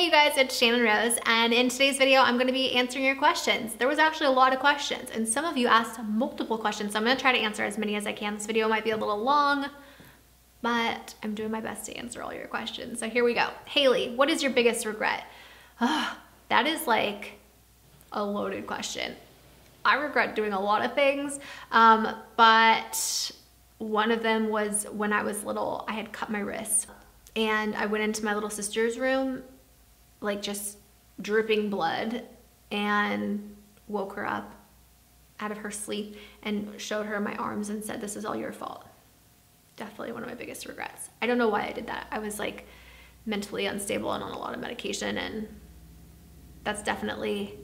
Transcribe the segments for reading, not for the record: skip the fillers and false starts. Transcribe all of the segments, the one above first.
Hey you guys, it's Shannon Rose, and in today's video, I'm gonna be answering your questions. There was actually a lot of questions, and some of you asked multiple questions, so I'm gonna try to answer as many as I can. This video might be a little long, but I'm doing my best to answer all your questions. So here we go. Haley, what is your biggest regret? That is like a loaded question. I regret doing a lot of things, but one of them was when I was little, I had cut my wrist, and I went into my little sister's room like just dripping blood and woke her up out of her sleep and showed her my arms and said, "This is all your fault." Definitely one of my biggest regrets. I don't know why I did that. I was like mentally unstable and on a lot of medication, and that's definitely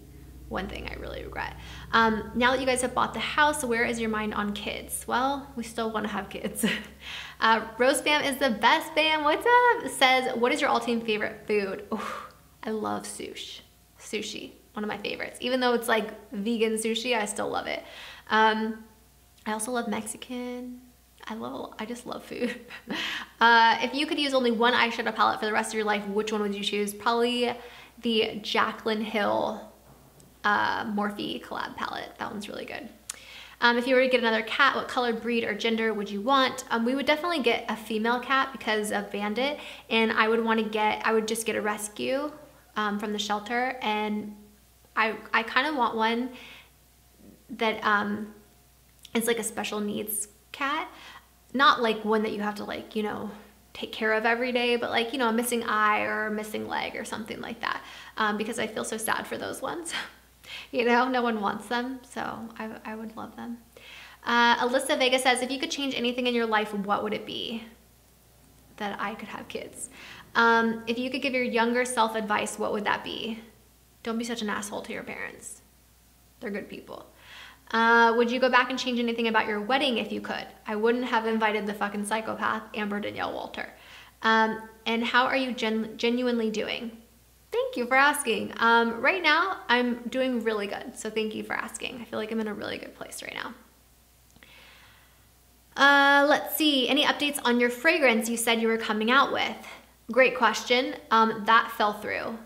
one thing I really regret. Now that you guys have bought the house, where is your mind on kids? Well, we still want to have kids. Rose Bam is the best Bam. What's up? Says, what is your all-time favorite food? Ooh, I love sushi, one of my favorites. Even though it's like vegan sushi, I still love it. I also love Mexican. I just love food. If you could use only one eyeshadow palette for the rest of your life, which one would you choose? Probably the Jaclyn Hill Morphe collab palette. That one's really good. If you were to get another cat, what color, breed, or gender would you want? We would definitely get a female cat because of Bandit, and I would just get a rescue from the shelter, and I kind of want one that is like a special needs cat. Not like one that you have to like, you know, take care of every day, but like, you know, a missing eye or a missing leg or something like that, because I feel so sad for those ones. You know, no one wants them, so I would love them. Alyssa Vega says, if you could change anything in your life, what would it be? That I could have kids. If you could give your younger self advice, what would that be? Don't be such an asshole to your parents. They're good people. Would you go back and change anything about your wedding if you could? I wouldn't have invited the fucking psychopath, Amber Danielle Walter. And how are you genuinely doing? Thank you for asking. Right now, I'm doing really good, so thank you for asking. I feel like I'm in a really good place right now. Let's see, any updates on your fragrance you said you were coming out with? Great question. That fell through.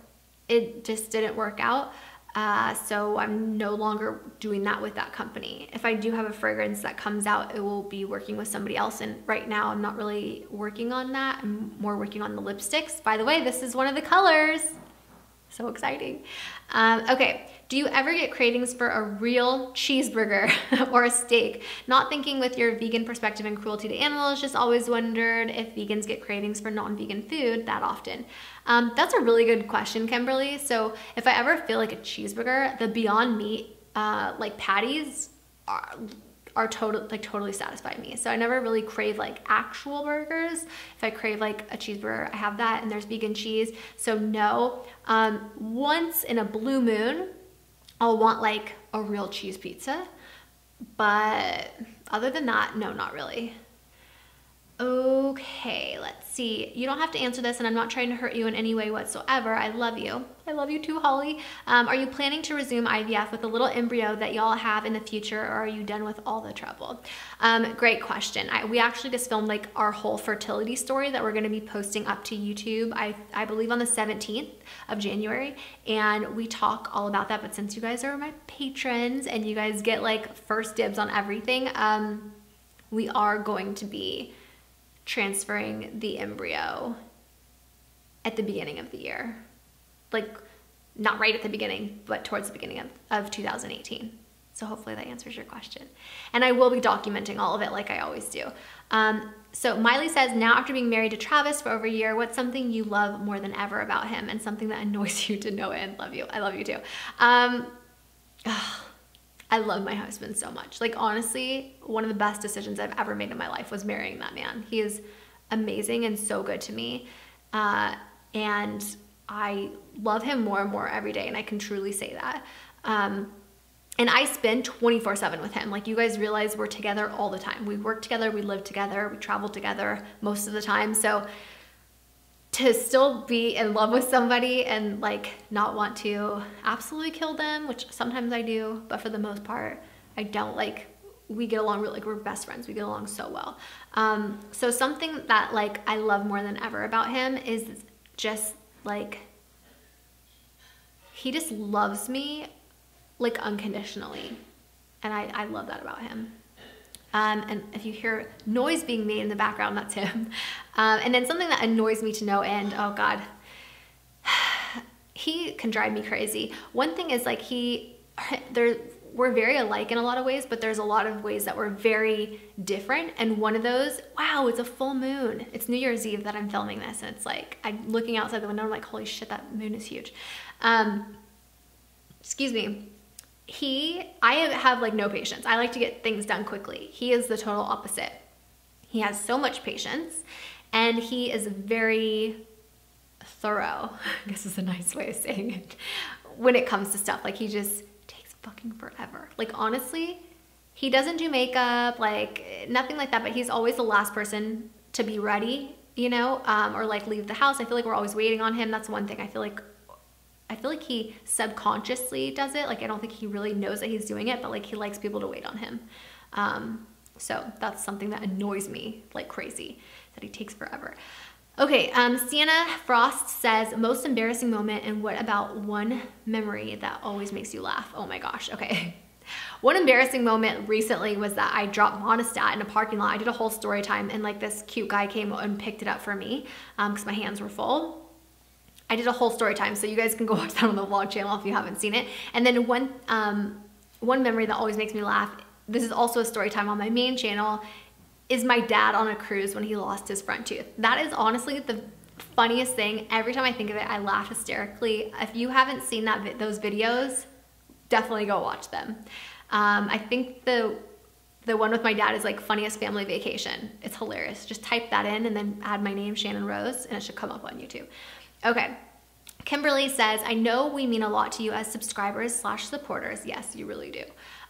It just didn't work out, so I'm no longer doing that with that company. If I do have a fragrance that comes out, it will be working with somebody else, and right now I'm not really working on that. I'm more working on the lipsticks. By the way, this is one of the colors. So exciting. Okay, do you ever get cravings for a real cheeseburger or a steak? Not thinking with your vegan perspective and cruelty to animals, just always wondered if vegans get cravings for non-vegan food that often. That's a really good question, Kimberly. So if I ever feel like a cheeseburger, the Beyond Meat like patties are totally satisfy me. So I never really crave like actual burgers. If I crave like a cheeseburger, I have that, and there's vegan cheese. So no, once in a blue moon, I'll want like a real cheese pizza. But other than that, no, not really. Okay, let's see. You don't have to answer this, and I'm not trying to hurt you in any way whatsoever. I love you. I love you too, Holly. Are you planning to resume IVF with a little embryo that y'all have in the future, or are you done with all the trouble? Great question. We actually just filmed like our whole fertility story that we're gonna be posting up to YouTube, I believe on the 17th of January, and we talk all about that. But since you guys are my patrons and you guys get like first dibs on everything, we are going to be transferring the embryo at the beginning of the year. Like, not right at the beginning, but towards the beginning of 2018. So hopefully that answers your question. And I will be documenting all of it like I always do. So Miley says, now after being married to Travis for over a year, what's something you love more than ever about him, and something that annoys you to no end? Love you. I love you too. I love my husband so much. Like, honestly, one of the best decisions I've ever made in my life was marrying that man. He is amazing and so good to me. And I love him more and more every day, and I can truly say that. And I spend 24/7 with him. Like, you guys realize we're together all the time. We work together, we live together, we travel together most of the time. So to still be in love with somebody and like not want to absolutely kill them, which sometimes I do, but for the most part, I don't. Like, we get along really, like, we're best friends. We get along so well. So something that like I love more than ever about him is just like he just loves me like unconditionally. And I love that about him. And if you hear noise being made in the background, that's him. And then something that annoys me to no end, oh God, he can drive me crazy. One thing is like we're very alike in a lot of ways, but there's a lot of ways that we're very different. And one of those, wow, it's a full moon. It's New Year's Eve that I'm filming this. And it's like, I'm looking outside the window, I'm like, holy shit, that moon is huge. Excuse me. I have like no patience. I like to get things done quickly. He is the total opposite. He has so much patience and he is very thorough, I guess is a nice way of saying it, when it comes to stuff. Like he just takes fucking forever. Like honestly, he doesn't do makeup, like nothing like that, but he's always the last person to be ready, you know, or like leave the house. I feel like we're always waiting on him. That's one thing I feel like he subconsciously does it. Like I don't think he really knows that he's doing it, but like he likes people to wait on him. So that's something that annoys me like crazy, that he takes forever. Okay, Sienna Frost says, most embarrassing moment, and what about one memory that always makes you laugh? Oh my gosh, okay. One embarrassing moment recently was that I dropped Monistat in a parking lot. I did a whole story time and like this cute guy came and picked it up for me because my hands were full. I did a whole story time, so you guys can go watch that on the vlog channel if you haven't seen it. And then one memory that always makes me laugh, this is also a story time on my main channel, is my dad on a cruise when he lost his front tooth. That is honestly the funniest thing. Every time I think of it, I laugh hysterically. If you haven't seen those videos, definitely go watch them. I think the one with my dad is like funniest family vacation. It's hilarious. Just type that in and then add my name, Shannon Rose, and it should come up on YouTube. Okay, Kimberly says, I know we mean a lot to you as subscribers/supporters. Yes, you really do.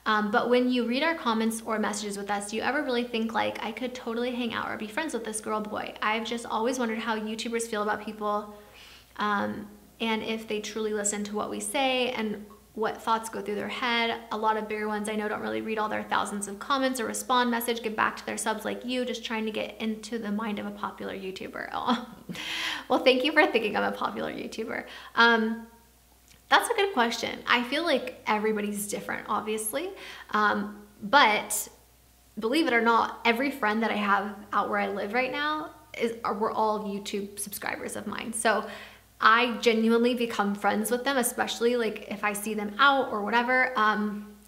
But when you read our comments or messages with us, do you ever really think like, I could totally hang out or be friends with this girl, boy? I've just always wondered how YouTubers feel about people and if they truly listen to what we say and what thoughts go through their head. A lot of bigger ones I know don't really read all their thousands of comments or respond message, get back to their subs like you, just trying to get into the mind of a popular YouTuber. Oh. Well, thank you for thinking I'm a popular YouTuber. That's a good question. I feel like everybody's different, obviously. But believe it or not, every friend that I have out where I live right now we're all YouTube subscribers of mine. So I genuinely become friends with them, especially like if I see them out or whatever.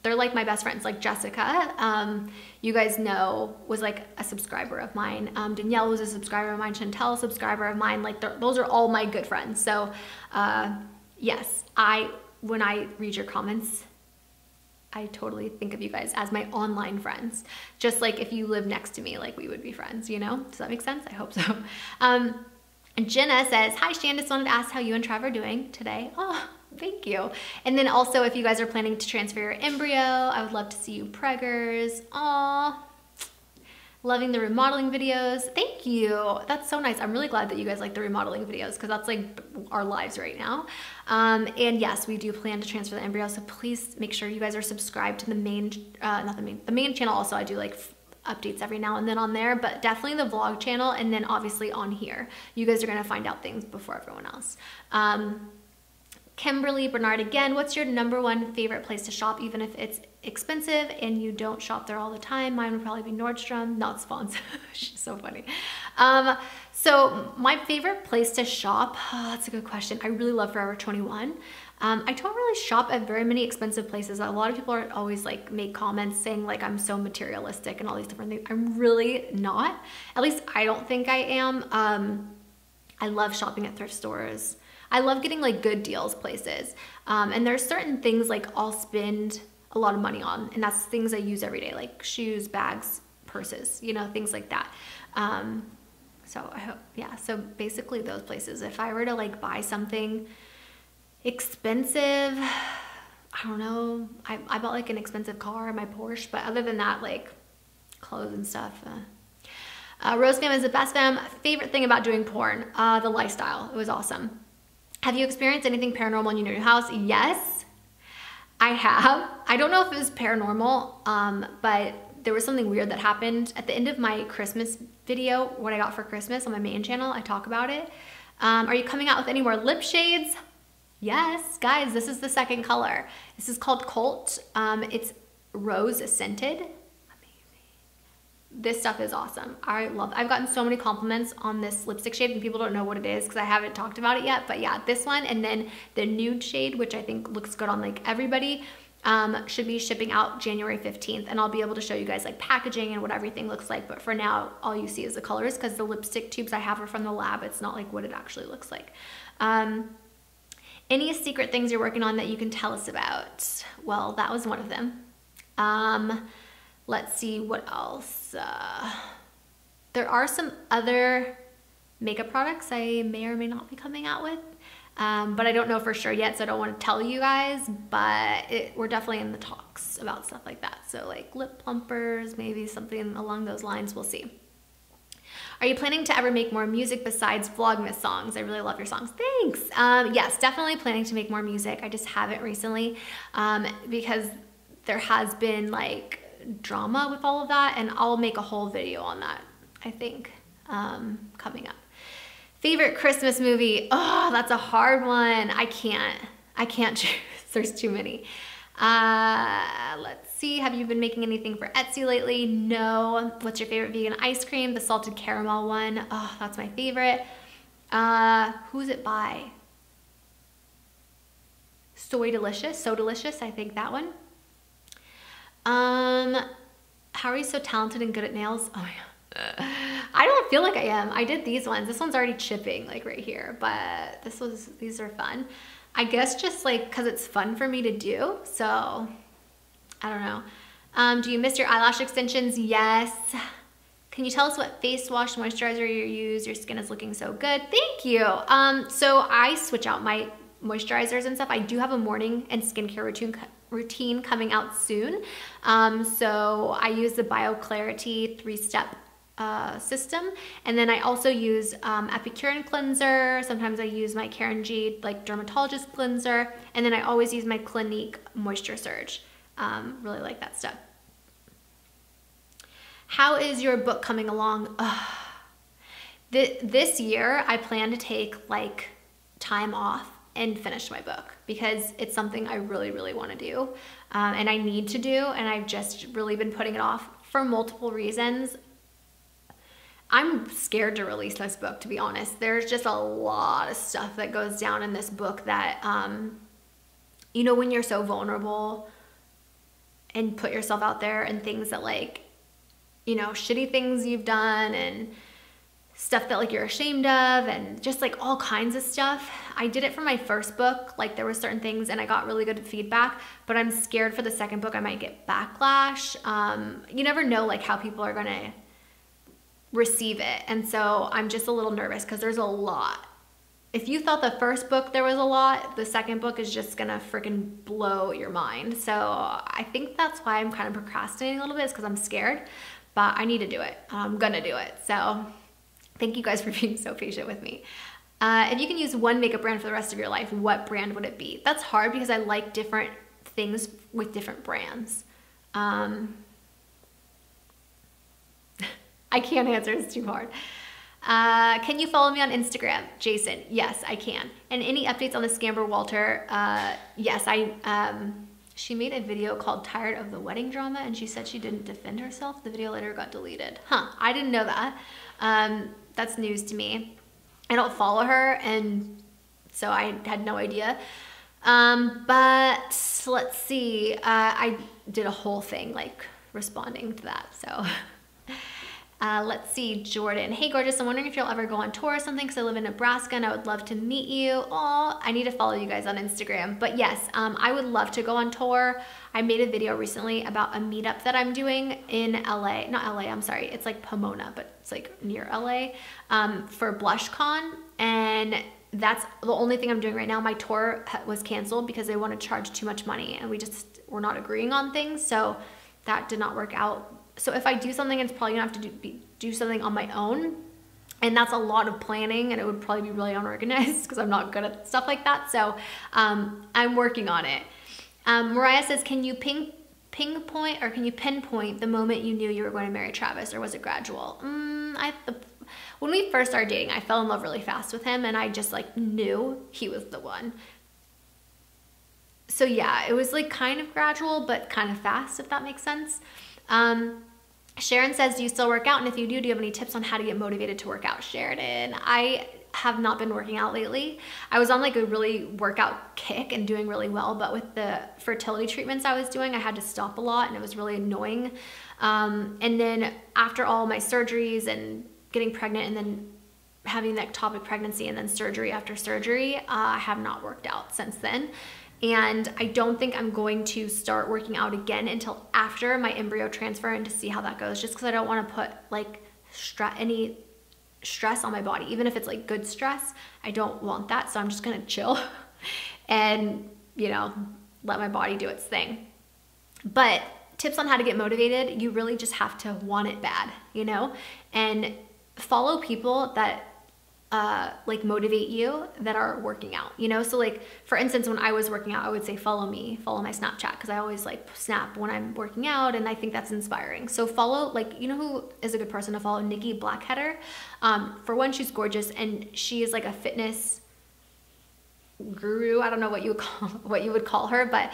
They're like my best friends, like Jessica, you guys know, was like a subscriber of mine. Danielle was a subscriber of mine. Chantel, a subscriber of mine. Like those are all my good friends. So yes, when I read your comments, I totally think of you guys as my online friends. Just like if you live next to me, like we would be friends, you know? Does that make sense? I hope so. Jenna says, hi Shan, just wanted to ask how you and Trav are doing today. Oh, thank you. And then also if you guys are planning to transfer your embryo, I would love to see you preggers. Aw, loving the remodeling videos. Thank you. That's so nice. I'm really glad that you guys like the remodeling videos because that's like our lives right now. And yes, we do plan to transfer the embryo. So please make sure you guys are subscribed to the main, the main channel. Also, I do like updates every now and then on there, but definitely the vlog channel. And then obviously on here, you guys are going to find out things before everyone else. Kimberly Bernard again, what's your #1 favorite place to shop, even if it's expensive and you don't shop there all the time? Mine would probably be Nordstrom, not sponsored. She's so funny. So my favorite place to shop, oh, that's a good question. I really love Forever 21. I don't really shop at very many expensive places. A lot of people are always like make comments saying like I'm so materialistic and all these different things. I'm really not. At least I don't think I am. I love shopping at thrift stores. I love getting like good deals places. And there's certain things like I'll spend a lot of money on, and that's things I use every day, like shoes, bags, purses, you know, things like that. So I hope, yeah, so basically those places. If I were to like buy something expensive, I don't know, I bought like an expensive car, my Porsche, but other than that, like clothes and stuff. Rose Fam is the best fam. Favorite thing about doing porn, the lifestyle. It was awesome. Have you experienced anything paranormal in your new house? Yes, I have. I don't know if it was paranormal, but there was something weird that happened at the end of my Christmas video, what I got for Christmas on my main channel. I talk about it. Are you coming out with any more lip shades? Yes, guys, this is the second color. This is called Colt. It's rose scented. Amazing. This stuff is awesome. I've gotten so many compliments on this lipstick shade, and people don't know what it is because I haven't talked about it yet. But yeah, this one, and then the nude shade, which I think looks good on like everybody, should be shipping out January 15th, and I'll be able to show you guys like packaging and what everything looks like. But for now, all you see is the colors because the lipstick tubes I have are from the lab. It's not like what it actually looks like. Any secret things you're working on that you can tell us about? Well, that was one of them. Let's see what else. There are some other makeup products I may or may not be coming out with, but I don't know for sure yet, so I don't want to tell you guys, but we're definitely in the talks about stuff like that. So like lip plumpers, maybe something along those lines, we'll see. Are you planning to ever make more music besides Vlogmas songs? I really love your songs. Thanks. Yes, definitely planning to make more music. I just haven't recently because there has been like drama with all of that, and I'll make a whole video on that, I think, coming up. Favorite Christmas movie? Oh, that's a hard one. I can't choose. There's too many. Let's see. Have you been making anything for Etsy lately? No. What's your favorite vegan ice cream? The salted caramel one. Oh, that's my favorite. Who's it by? So Delicious. I think that one. How are you so talented and good at nails? Oh my God. I don't feel like I am. I did these ones. This one's already chipping like right here, but these are fun. I guess just like because it's fun for me to do, so I don't know. Do you miss your eyelash extensions? Yes. Can you tell us what face wash moisturizer you use? Your skin is looking so good. Thank you. So I switch out my moisturizers and stuff. I do have a morning and skincare routine coming out soon. So I use the BioClarity 3-step system, and then I also use Epicurean cleanser. Sometimes I use my Karen G like dermatologist cleanser, and then I always use my Clinique Moisture Surge. Really like that stuff. How is your book coming along? This year I plan to take like time off and finish my book because it's something I really want to do, and I need to do, and I've just really been putting it off for multiple reasons. I'm scared to release this book, to be honest. There's just a lot of stuff that goes down in this book that, you know, when you're so vulnerable and put yourself out there and things that like, you know, shitty things you've done and stuff that like you're ashamed of and just like all kinds of stuff. I did it for my first book. Like there were certain things and I got really good feedback, but I'm scared for the second book I might get backlash. You never know like how people are gonna receive it, and so I'm just a little nervous because there's a lot. If you thought the first book there was a lot, the second book is just gonna freaking blow your mind. So I think that's why I'm kind of procrastinating a little bit, is because I'm scared, but I need to do it. I'm gonna do it. So thank you guys for being so patient with me. If you can use one makeup brand for the rest of your life, what brand would it be? That's hard because I like different things with different brands. I can't answer, it's too hard. Can you follow me on Instagram? Jason, yes, I can. And any updates on the Scamber Walter? Yes, she made a video called Tired of the Wedding Drama, and she said she didn't defend herself. The video later got deleted. Huh, I didn't know that. That's news to me. I don't follow her, and so I had no idea. But let's see, I did a whole thing like responding to that, so. Let's see, Jordan. Hey, gorgeous. I'm wondering if you'll ever go on tour or something because I live in Nebraska and I would love to meet you. Oh, I need to follow you guys on Instagram. But yes, I would love to go on tour. I made a video recently about a meetup that I'm doing in LA. Not LA, I'm sorry. It's like Pomona, but it's like near LA for BlushCon. And that's the only thing I'm doing right now. My tour was canceled because they want to charge too much money and we're not agreeing on things. So that did not work out. So if I do something, it's probably gonna have to do something on my own, and that's a lot of planning, and it would probably be really unorganized because I'm not good at stuff like that. So I'm working on it. Mariah says, can you pinpoint the moment you knew you were going to marry Travis, or was it gradual? When we first started dating, I fell in love really fast with him, and I just like knew he was the one. So yeah, it was like kind of gradual, but kind of fast, if that makes sense. Sharon says, do you still work out? And if you do you have any tips on how to get motivated to work out? Sheridan, I have not been working out lately. I was on like a really workout kick and doing really well, but with the fertility treatments I was doing, I had to stop a lot and it was really annoying. And then after all my surgeries and getting pregnant and then having that ectopic pregnancy and then surgery after surgery, I have not worked out since then. And I don't think I'm going to start working out again until after my embryo transfer and to see how that goes, just because I don't want to put like any stress on my body. Even if it's like good stress, I don't want that. So I'm just going to chill and, you know, let my body do its thing. But tips on how to get motivated, you really just have to want it bad, you know, and follow people that like motivate you that are working out, you know? So like, for instance, when I was working out, I would say, follow me, follow my Snapchat. Cause I always like snap when I'm working out and I think that's inspiring. So follow, like, you know who is a good person to follow? Nikki Blackheader. For one, she's gorgeous and she is like a fitness guru. I don't know what you would call her, but,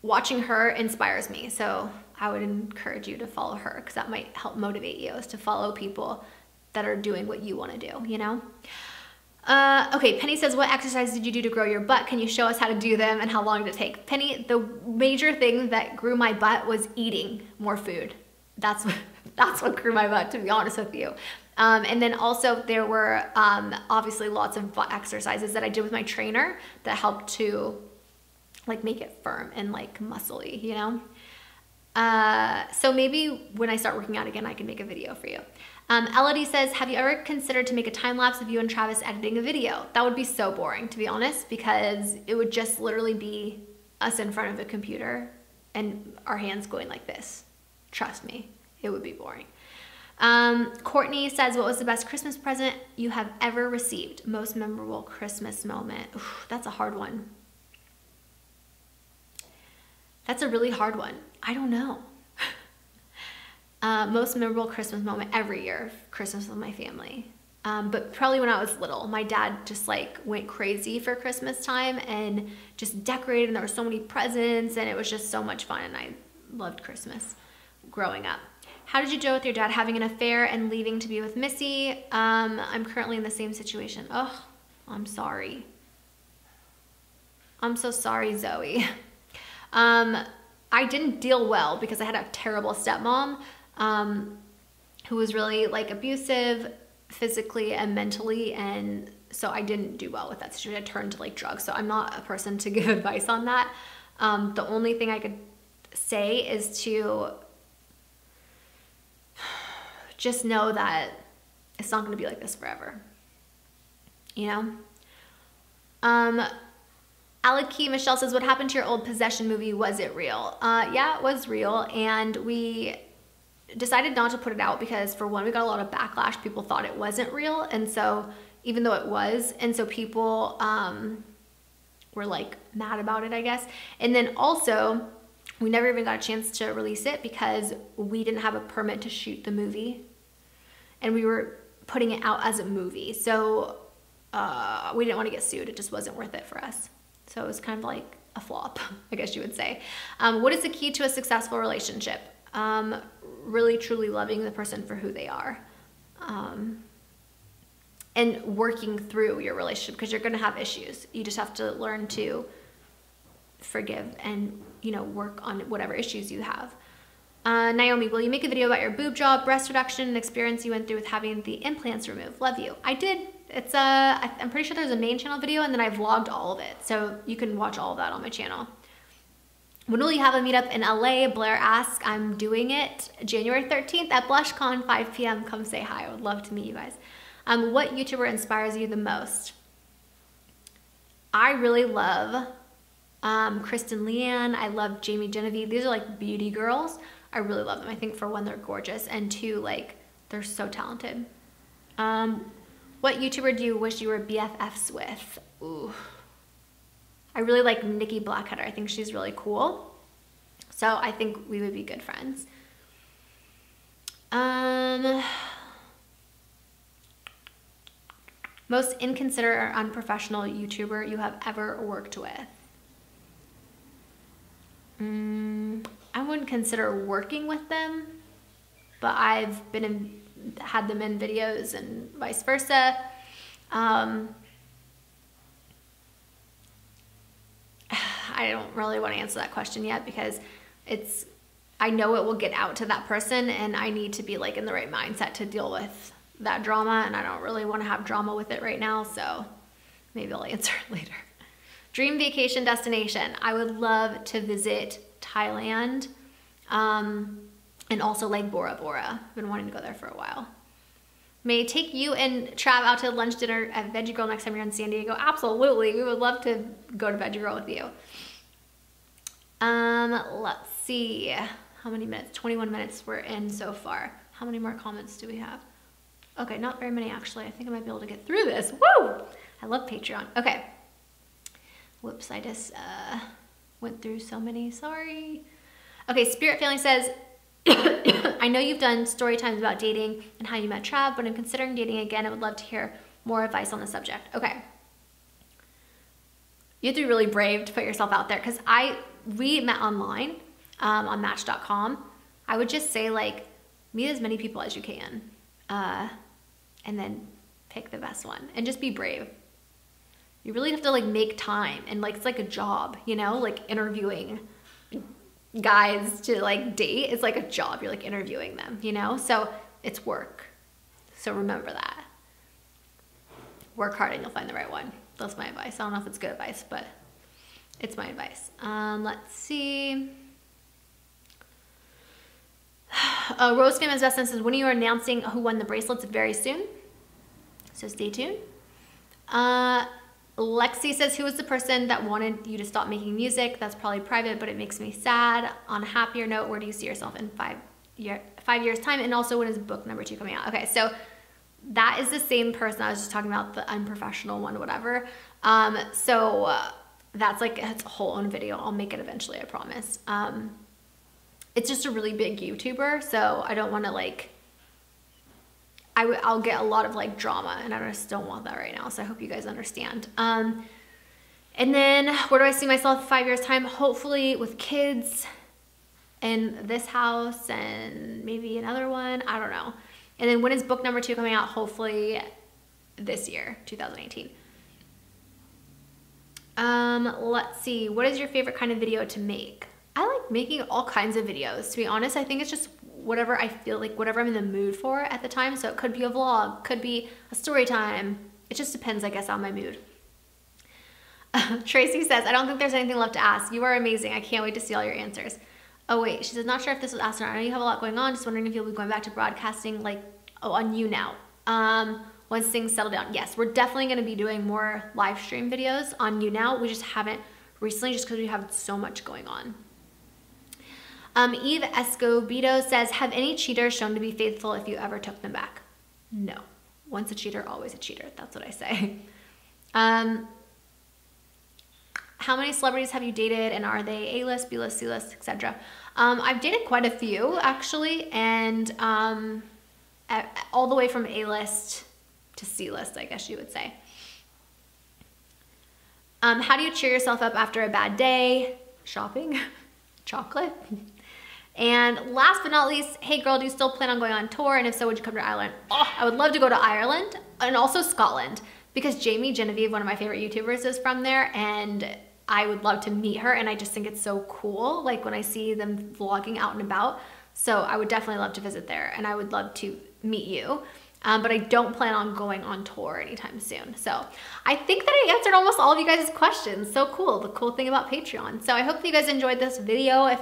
watching her inspires me. So I would encourage you to follow her because that might help motivate you, is to follow people that are doing what you want to do, you know? Okay, Penny says, what exercise did you do to grow your butt? Can you show us how to do them and how long did it take? Penny, the major thing that grew my butt was eating more food. That's what grew my butt, to be honest with you. And then also there were obviously lots of butt exercises that I did with my trainer that helped to like make it firm and like muscly, you know? So maybe when I start working out again, I can make a video for you. Elodie says, have you ever considered to make a time lapse of you and Travis editing a video? That would be so boring, to be honest, because it would just literally be us in front of a computer and our hands going like this. Trust me, it would be boring. Courtney says, what was the best Christmas present you have ever received? Most memorable Christmas moment. Oof, that's a hard one. That's a really hard one. I don't know. Most memorable Christmas moment every year, Christmas with my family. But probably when I was little, my dad just like went crazy for Christmas time and just decorated and there were so many presents and it was just so much fun and I loved Christmas growing up. How did you deal with your dad having an affair and leaving to be with Missy? I'm currently in the same situation. Oh, I'm sorry. I'm so sorry, Zoe. I didn't deal well because I had a terrible stepmom who was really like abusive physically and mentally, and so I didn't do well with that situation. I turned to like drugs, so I'm not a person to give advice on that. The only thing I could say is to just know that it's not going to be like this forever, you know? Aleki Michelle says, what happened to your old Possession movie? Was it real? Yeah, it was real. And we decided not to put it out because, for one, we got a lot of backlash. People thought it wasn't real. And so, even though it was, and so people were like mad about it, I guess. And then also, we never even got a chance to release it because we didn't have a permit to shoot the movie. And we were putting it out as a movie. So, we didn't want to get sued. It just wasn't worth it for us. So it was kind of like a flop, I guess you would say. What is the key to a successful relationship? Really, truly loving the person for who they are. And working through your relationship, because you're going to have issues. You just have to learn to forgive and, you know, work on whatever issues you have. Naomi, will you make a video about your boob job, breast reduction, and experience you went through with having the implants removed? Love you. I did. It's I'm pretty sure there's a main channel video and then I vlogged all of it. So you can watch all of that on my channel. When will you have a meetup in LA? Blair asks. I'm doing it January 13th at BlushCon, 5 p.m. Come say hi. I would love to meet you guys. What YouTuber inspires you the most? I really love Kristen Leanne. I love Jamie Genevieve. These are like beauty girls. I really love them. I think for one, they're gorgeous, and two, like, they're so talented. What YouTuber do you wish you were BFFs with? Ooh. I really like Nikki Blackheader. I think she's really cool. So I think we would be good friends. Most inconsiderate or unprofessional YouTuber you have ever worked with? I wouldn't consider working with them, but I've had them in videos and vice versa. I don't really want to answer that question yet because I know it will get out to that person and I need to be like in the right mindset to deal with that drama, and I don't really want to have drama with it right now, so maybe I'll answer it later. Dream vacation destination. I would love to visit Thailand, and also Lake Bora Bora. I've been wanting to go there for a while. May I take you and Trav out to lunch dinner at Veggie Girl next time you're in San Diego? Absolutely, we would love to go to Veggie Girl with you. Let's see, how many minutes? 21 minutes we're in so far. How many more comments do we have? Okay, not very many actually. I think I might be able to get through this. Woo! I love Patreon. Okay. Whoops, I just went through so many, sorry. Okay, Spirit Family says, I know you've done story times about dating and how you met Trav, but I'm considering dating again. I would love to hear more advice on the subject. Okay. You have to be really brave to put yourself out there because we met online on Match.com. I would just say like, meet as many people as you can. And then pick the best one and just be brave. You really have to like make time, and like it's like a job, you know, like interviewing guys to like date. It's like a job. You're like interviewing them, you know, so it's work. So remember that. Work hard and you'll find the right one. That's my advice. I don't know if it's good advice, but it's my advice. Let's see. Rose Famous Best says, when are you announcing who won the bracelets? Very soon. So stay tuned. Lexi says, who was the person that wanted you to stop making music? That's probably private, but it makes me sad. On a happier note, where do you see yourself in 5 years time? And also, when is book number 2 coming out? Okay, so that is the same person I was just talking about, the unprofessional one, whatever. That's like it's a whole own video. I'll make it eventually, I promise. It's just a really big YouTuber, so I don't want to like, I'll get a lot of like drama, and I just don't want that right now, so I hope you guys understand. And then where do I see myself 5 years time? Hopefully with kids in this house and maybe another one, I don't know. And then when is book number 2 coming out? Hopefully this year, 2018. Let's see, what is your favorite kind of video to make? I like making all kinds of videos, to be honest. I think it's just whatever I feel like, whatever I'm in the mood for at the time. So it could be a vlog, could be a story time. It just depends, I guess, on my mood. Tracy says, I don't think there's anything left to ask. You are amazing. I can't wait to see all your answers. Oh wait, she says, not sure if this was asked or not. I know you have a lot going on. Just wondering if you'll be going back to broadcasting like on YouNow. Once things settle down. Yes, we're definitely going to be doing more live stream videos on YouNow. We just haven't recently just because we have so much going on. Eve Escobedo says, have any cheaters shown to be faithful if you ever took them back? No. Once a cheater, always a cheater. That's what I say. How many celebrities have you dated, and are they A-list, B-list, C-list, etc.? I've dated quite a few, actually, and all the way from A-list to C-list, I guess you would say. How do you cheer yourself up after a bad day? Shopping? Chocolate? And last but not least, hey girl, do you still plan on going on tour? And if so, would you come to Ireland? Oh, I would love to go to Ireland and also Scotland because Jamie Genevieve, one of my favorite YouTubers, is from there, and I would love to meet her, and I just think it's so cool, like when I see them vlogging out and about. So I would definitely love to visit there, and I would love to meet you. But I don't plan on going on tour anytime soon. So I think that I answered almost all of you guys' questions. So cool, the cool thing about Patreon. So I hope that you guys enjoyed this video. I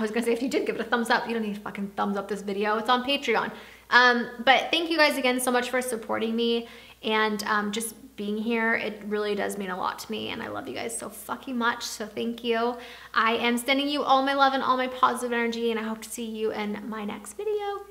was gonna say, if you did, give it a thumbs up. You don't need to fucking thumbs up this video, it's on Patreon. But thank you guys again so much for supporting me and just being here. It really does mean a lot to me, and I love you guys so fucking much, so thank you. I am sending you all my love and all my positive energy, and I hope to see you in my next video.